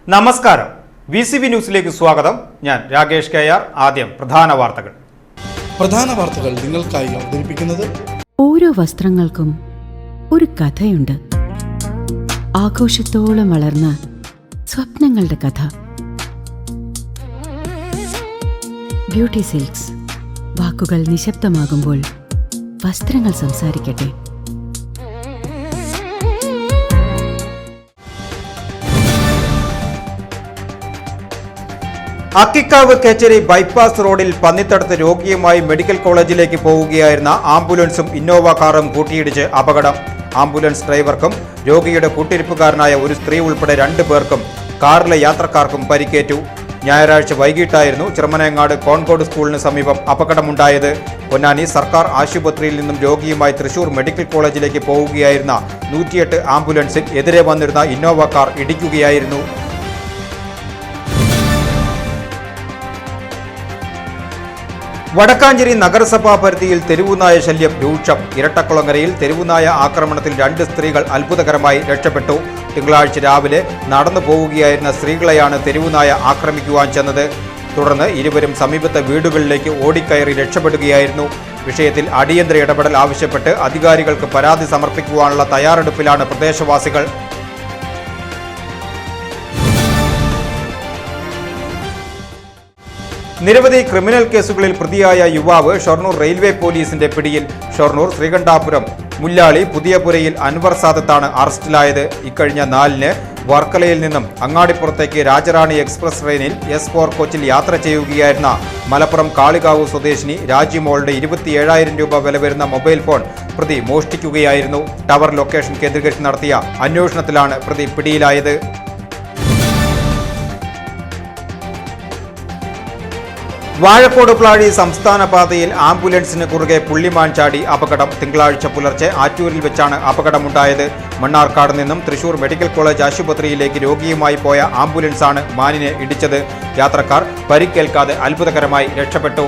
നമസ്കാരം, VCB ന്യൂസിലേക്ക് സ്വാഗതം. ഞാൻ രാകേഷ് KR. ആദ്യം പ്രധാന വാർത്തകൾ നിങ്ങൾക്കായി അവതരിപ്പിക്കുന്നത് ഓരോ വസ്ത്രങ്ങൾക്കും ഒരു കഥയുണ്ട്. ആഘോഷത്തോളം വളർന്ന സ്വപ്നങ്ങളുടെ കഥ. Beauty silks. വാക്കുകൾ നിശബ്ദമാകുമ്പോൾ വസ്ത്രങ്ങൾ സംസാരിക്കട്ടെ. അക്കിക്കാവ് കേച്ചേരി ബൈപ്പാസ് റോഡിൽ പന്നിത്തടത്ത് രോഗിയുമായി മെഡിക്കൽ കോളേജിലേക്ക് പോവുകയായിരുന്ന ആംബുലൻസും ഇന്നോവ കാറും കൂട്ടിയിടിച്ച് അപകടം. ആംബുലൻസ് ഡ്രൈവർക്കും രോഗിയുടെ കൂട്ടിരിപ്പുകാരനായ ഒരു സ്ത്രീ ഉൾപ്പെടെ 2 പേർക്കും കാറിലെ യാത്രക്കാർക്കും പരിക്കേറ്റു. ഞായറാഴ്ച വൈകിട്ടായിരുന്നു ചിറമനേങ്ങാട് കോൺകോട് സ്കൂളിന് സമീപം അപകടമുണ്ടായത്. പൊന്നാനി സർക്കാർ ആശുപത്രിയിൽ നിന്നും രോഗിയുമായി തൃശൂർ മെഡിക്കൽ കോളേജിലേക്ക് പോവുകയായിരുന്ന 108 ആംബുലൻസിൽ എതിരെ വന്നിരുന്ന ഇന്നോവ കാർ ഇടിക്കുകയായിരുന്നു. വടക്കാഞ്ചേരി നഗരസഭാ പരിധിയിൽ തെരുവുനായ ശല്യം രൂക്ഷം. ഇരട്ടക്കുളങ്ങരയിൽ തെരുവുനായ ആക്രമണത്തിൽ 2 സ്ത്രീകൾ അത്ഭുതകരമായി രക്ഷപ്പെട്ടു. തിങ്കളാഴ്ച രാവിലെ നടന്നു പോവുകയായിരുന്ന സ്ത്രീകളെയാണ് തെരുവുനായ ആക്രമിക്കുവാൻ ചെന്നത്. തുടർന്ന് ഇരുവരും സമീപത്തെ വീടുകളിലേക്ക് ഓടിക്കയറി രക്ഷപ്പെടുകയായിരുന്നു. വിഷയത്തിൽ അടിയന്തര ഇടപെടൽ ആവശ്യപ്പെട്ട് അധികാരികൾക്ക് പരാതി സമർപ്പിക്കുവാനുള്ള തയ്യാറെടുപ്പിലാണ് പ്രദേശവാസികൾ. നിരവധി ക്രിമിനൽ കേസുകളിൽ പ്രതിയായ യുവാവ് ഷൊർണൂർ റെയിൽവേ പോലീസിന്റെ പിടിയിൽ. ഷൊർണൂർ ശ്രീകണ്ഠാപുരം മുല്ലാളി പുതിയപുരയിൽ അൻവർ സാദത്താണ് അറസ്റ്റിലായത്. ഇക്കഴിഞ്ഞ 4-ന് വർക്കലയിൽ നിന്നും അങ്ങാടിപ്പുറത്തേക്ക് രാജറാണി എക്സ്പ്രസ് ട്രെയിനിൽ S4 കോച്ചിൽ യാത്ര ചെയ്യുകയായിരുന്ന മലപ്പുറം കാളികാവ് സ്വദേശിനി രാജിമോളുടെ 27,000 രൂപ വില വരുന്ന മൊബൈൽ ഫോൺ പ്രതി മോഷ്ടിക്കുകയായിരുന്നു. ടവർ ലൊക്കേഷൻ കേന്ദ്രീകരിച്ച് നടത്തിയ അന്വേഷണത്തിലാണ് പ്രതി പിടിയിലായത്. വാഴക്കോട് പ്ലാഴി സംസ്ഥാന പാതയിൽ ആംബുലൻസിന് കുറുകെ പുള്ളിമാൻ ചാടി അപകടം. തിങ്കളാഴ്ച പുലർച്ചെ ആറ്റൂരിൽ വെച്ചാണ് അപകടമുണ്ടായത്. മണ്ണാർക്കാട് നിന്നും തൃശൂർ മെഡിക്കൽ കോളേജ് ആശുപത്രിയിലേക്ക് രോഗിയുമായി പോയ ആംബുലൻസാണ് മാനിനെ ഇടിച്ചത്. യാത്രക്കാർ പരിക്കേൽക്കാതെ അത്ഭുതകരമായി രക്ഷപ്പെട്ടു.